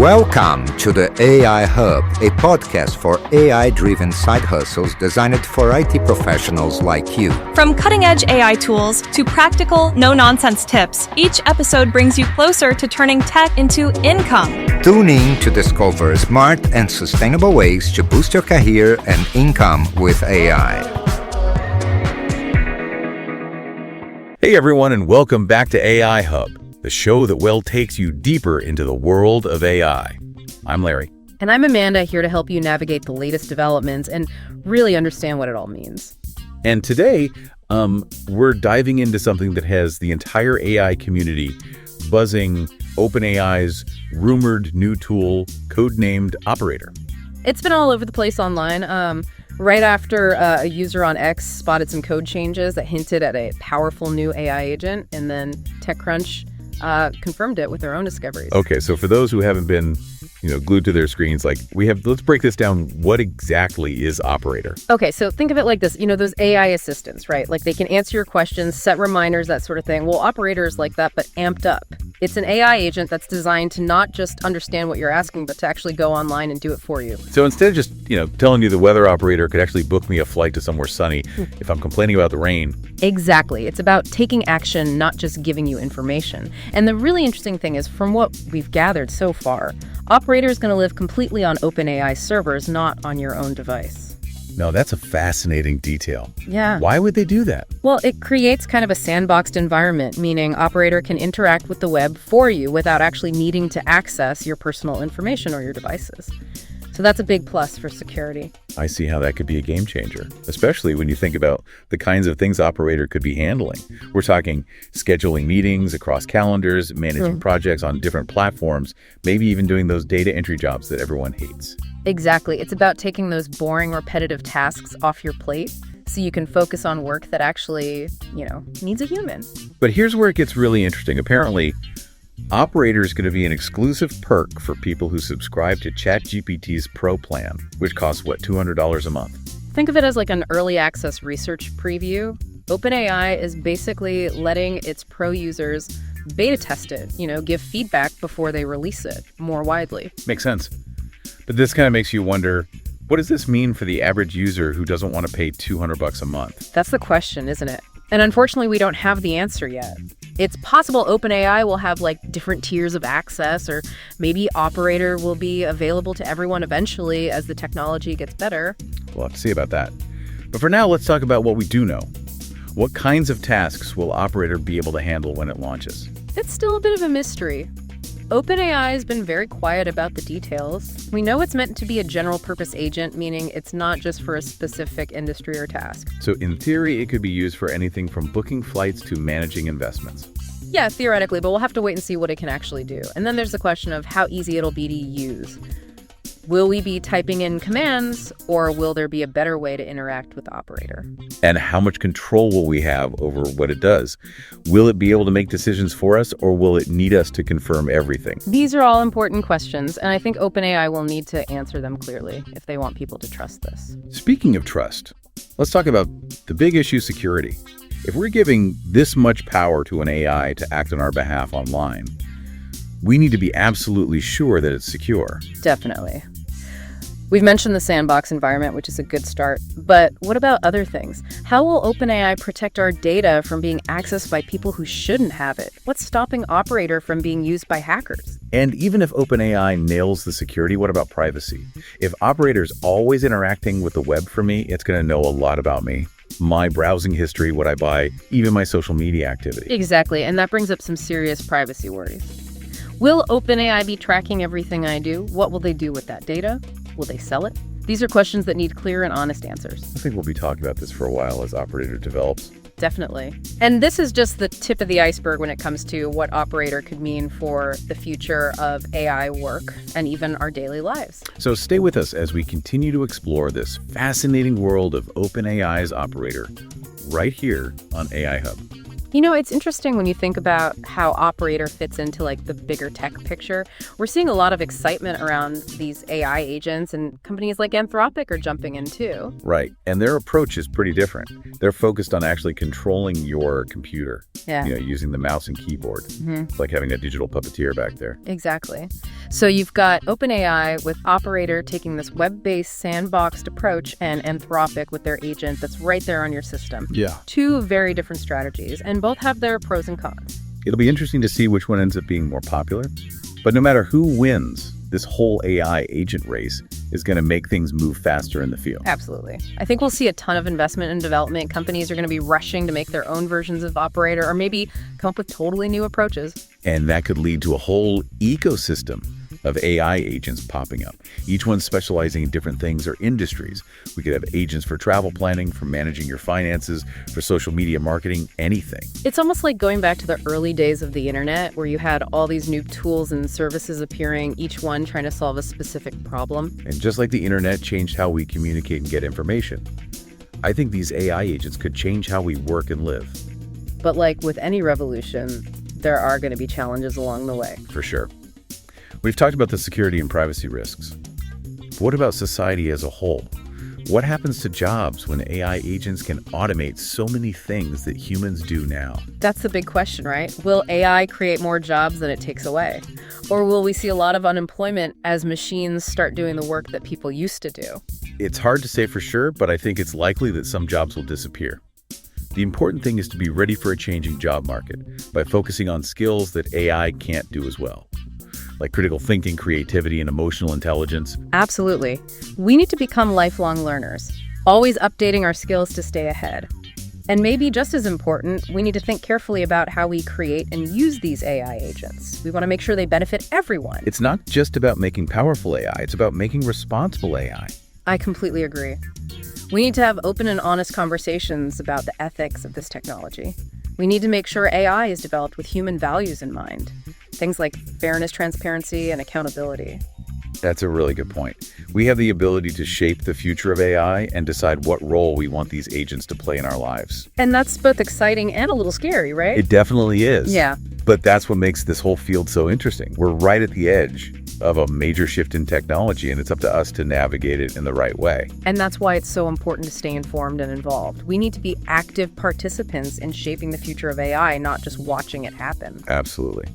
Welcome to the AI Hub, a podcast for AI-driven side hustles designed for IT professionals like you. From cutting-edge AI tools to practical, no-nonsense tips, each episode brings you closer to turning tech into income. Tune in to discover smart and sustainable ways to boost your career and income with AI. Hey everyone, and welcome back to AI Hub, the show that takes you deeper into the world of AI. I'm Larry. And I'm Amanda, here to help you navigate the latest developments and really understand what it all means. And today, we're diving into something that has the entire AI community buzzing OpenAI's rumored new tool, codenamed Operator. It's been all over the place online. Right after a user on X spotted some code changes that hinted at a powerful new AI agent, and then TechCrunch confirmed it with their own discoveries. Okay, so for those who haven't been, glued to their screens, let's break this down. What exactly is Operator? Okay, so think of it like this. Those AI assistants, right? Like they can answer your questions, set reminders, that sort of thing. Well, Operator is like that, but amped up. It's an AI agent that's designed to not just understand what you're asking, but to actually go online and do it for you. So instead of just, telling you the weather operator could actually book me a flight to somewhere sunny if I'm complaining about the rain. Exactly. It's about taking action, not just giving you information. And the really interesting thing is, from what we've gathered so far, Operator is going to live completely on OpenAI servers, not on your own device. No, that's a fascinating detail. Yeah. Why would they do that? Well, it creates kind of a sandboxed environment, meaning Operator can interact with the web for you without actually needing to access your personal information or your devices. So that's a big plus for security. I see how that could be a game changer, especially when you think about the kinds of things Operator could be handling. We're talking scheduling meetings across calendars, managing projects on different platforms, maybe even doing those data entry jobs that everyone hates. Exactly. It's about taking those boring, repetitive tasks off your plate so you can focus on work that actually, needs a human. But here's where it gets really interesting. Apparently, Operator is going to be an exclusive perk for people who subscribe to ChatGPT's Pro plan, which costs, $200 a month? Think of it as like an early access research preview. OpenAI is basically letting its pro users beta test it, give feedback before they release it more widely. Makes sense. But this kind of makes you wonder, what does this mean for the average user who doesn't want to pay $200 a month? That's the question, isn't it? And unfortunately, we don't have the answer yet. It's possible OpenAI will have different tiers of access, or maybe Operator will be available to everyone eventually as the technology gets better. We'll have to see about that. But for now, let's talk about what we do know. What kinds of tasks will Operator be able to handle when it launches? It's still a bit of a mystery. OpenAI has been very quiet about the details. We know it's meant to be a general-purpose agent, meaning it's not just for a specific industry or task. So in theory, it could be used for anything from booking flights to managing investments. Yeah, theoretically, but we'll have to wait and see what it can actually do. And then there's the question of how easy it'll be to use. Will we be typing in commands, or will there be a better way to interact with Operator? And how much control will we have over what it does? Will it be able to make decisions for us, or will it need us to confirm everything? These are all important questions, and I think OpenAI will need to answer them clearly if they want people to trust this. Speaking of trust, let's talk about the big issue, security. If we're giving this much power to an AI to act on our behalf online, we need to be absolutely sure that it's secure. Definitely. We've mentioned the sandbox environment, which is a good start. But what about other things? How will OpenAI protect our data from being accessed by people who shouldn't have it? What's stopping Operator from being used by hackers? And even if OpenAI nails the security, what about privacy? If Operator's always interacting with the web for me, it's going to know a lot about me. My browsing history, what I buy, even my social media activity. Exactly, and that brings up some serious privacy worries. Will OpenAI be tracking everything I do? What will they do with that data? Will they sell it? These are questions that need clear and honest answers. I think we'll be talking about this for a while as Operator develops. Definitely. And this is just the tip of the iceberg when it comes to what Operator could mean for the future of AI work and even our daily lives. So stay with us as we continue to explore this fascinating world of OpenAI's Operator right here on AI Hub. It's interesting when you think about how Operator fits into the bigger tech picture. We're seeing a lot of excitement around these AI agents, and companies like Anthropic are jumping in too. Right. And their approach is pretty different. They're focused on actually controlling your computer, using the mouse and keyboard. It's like having a digital puppeteer back there. Exactly. So you've got OpenAI with Operator taking this web-based sandboxed approach and Anthropic with their agent that's right there on your system. Yeah. Two very different strategies, and both have their pros and cons. It'll be interesting to see which one ends up being more popular. But no matter who wins, this whole AI agent race is going to make things move faster in the field. Absolutely. I think we'll see a ton of investment in development. Companies are going to be rushing to make their own versions of Operator or maybe come up with totally new approaches. And that could lead to a whole ecosystem of AI agents popping up, each one specializing in different things or industries. We could have agents for travel planning, for managing your finances, for social media marketing, anything. It's almost like going back to the early days of the internet where you had all these new tools and services appearing, each one trying to solve a specific problem. And just like the internet changed how we communicate and get information, I think these AI agents could change how we work and live. But like with any revolution, there are going to be challenges along the way. For sure. We've talked about the security and privacy risks. But what about society as a whole? What happens to jobs when AI agents can automate so many things that humans do now? That's the big question, right? Will AI create more jobs than it takes away? Or will we see a lot of unemployment as machines start doing the work that people used to do? It's hard to say for sure, but I think it's likely that some jobs will disappear. The important thing is to be ready for a changing job market by focusing on skills that AI can't do as well, like critical thinking, creativity, and emotional intelligence. Absolutely. We need to become lifelong learners, always updating our skills to stay ahead. And maybe just as important, we need to think carefully about how we create and use these AI agents. We want to make sure they benefit everyone. It's not just about making powerful AI, it's about making responsible AI. I completely agree. We need to have open and honest conversations about the ethics of this technology. We need to make sure AI is developed with human values in mind. Things like fairness, transparency, and accountability. That's a really good point. We have the ability to shape the future of AI and decide what role we want these agents to play in our lives. And that's both exciting and a little scary, right? It definitely is. Yeah. But that's what makes this whole field so interesting. We're right at the edge of a major shift in technology, and it's up to us to navigate it in the right way. And that's why it's so important to stay informed and involved. We need to be active participants in shaping the future of AI, not just watching it happen. Absolutely.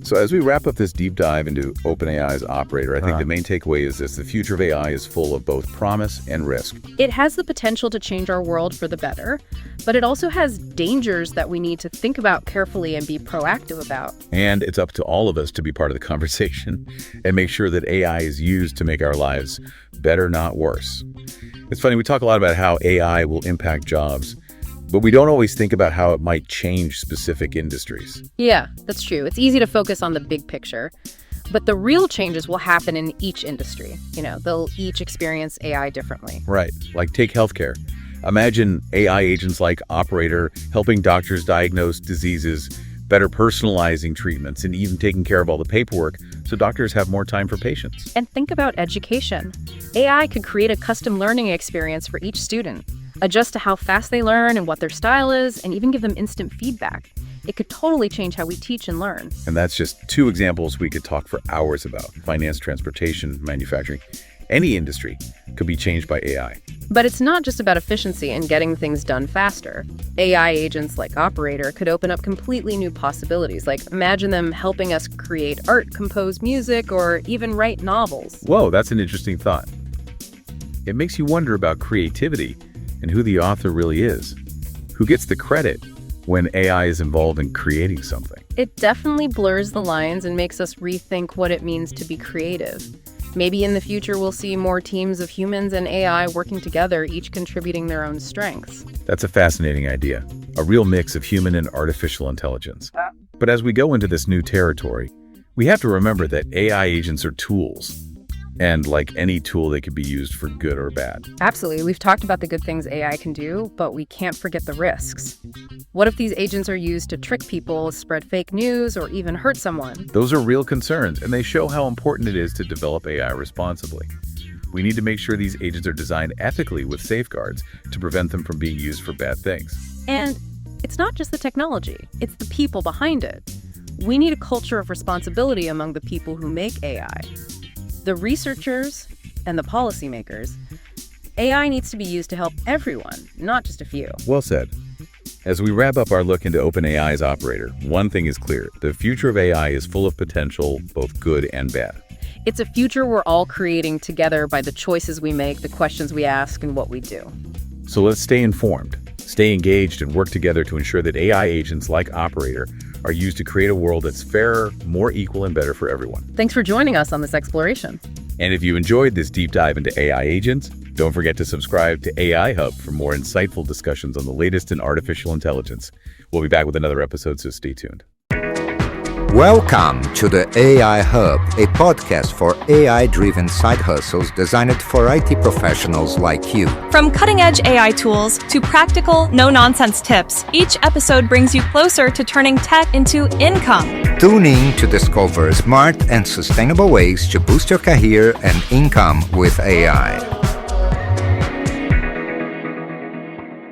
So as we wrap up this deep dive into OpenAI's Operator, I think the main takeaway is this: the future of AI is full of both promise and risk. It has the potential to change our world for the better, but it also has dangers that we need to think about carefully and be proactive about. And it's up to all of us to be part of the conversation and make sure that AI is used to make our lives better, not worse. It's funny, we talk a lot about how AI will impact jobs, but we don't always think about how it might change specific industries. Yeah, that's true. It's easy to focus on the big picture, but the real changes will happen in each industry. They'll each experience AI differently. Right, like take healthcare. Imagine AI agents like Operator helping doctors diagnose diseases, better personalizing treatments, and even taking care of all the paperwork so doctors have more time for patients. And think about education. AI could create a custom learning experience for each student, adjust to how fast they learn and what their style is, and even give them instant feedback. It could totally change how we teach and learn. And that's just two examples we could talk for hours about. Finance, transportation, manufacturing. Any industry could be changed by AI. But it's not just about efficiency and getting things done faster. AI agents like Operator could open up completely new possibilities. Like, imagine them helping us create art, compose music, or even write novels. Whoa, that's an interesting thought. It makes you wonder about creativity and who the author really is. Who gets the credit when AI is involved in creating something? It definitely blurs the lines and makes us rethink what it means to be creative. Maybe in the future we'll see more teams of humans and AI working together, each contributing their own strengths. That's a fascinating idea. A real mix of human and artificial intelligence. But as we go into this new territory, we have to remember that AI agents are tools. And like any tool, they could be used for good or bad. Absolutely. We've talked about the good things AI can do, but we can't forget the risks. What if these agents are used to trick people, spread fake news, or even hurt someone? Those are real concerns, and they show how important it is to develop AI responsibly. We need to make sure these agents are designed ethically with safeguards to prevent them from being used for bad things. And it's not just the technology, it's the people behind it. We need a culture of responsibility among the people who make AI. The researchers and the policymakers. AI needs to be used to help everyone, not just a few. Well said. As we wrap up our look into OpenAI's Operator, one thing is clear. The future of AI is full of potential, both good and bad. It's a future we're all creating together by the choices we make, the questions we ask, and what we do. So let's stay informed, stay engaged, and work together to ensure that AI agents like Operator are used to create a world that's fairer, more equal, and better for everyone. Thanks for joining us on this exploration. And if you enjoyed this deep dive into AI agents, don't forget to subscribe to AI Hub for more insightful discussions on the latest in artificial intelligence. We'll be back with another episode, so stay tuned. Welcome to the AI Hub, a podcast for AI-driven side hustles designed for IT professionals like you. From cutting-edge AI tools to practical, no-nonsense tips, each episode brings you closer to turning tech into income. Tune in to discover smart and sustainable ways to boost your career and income with AI.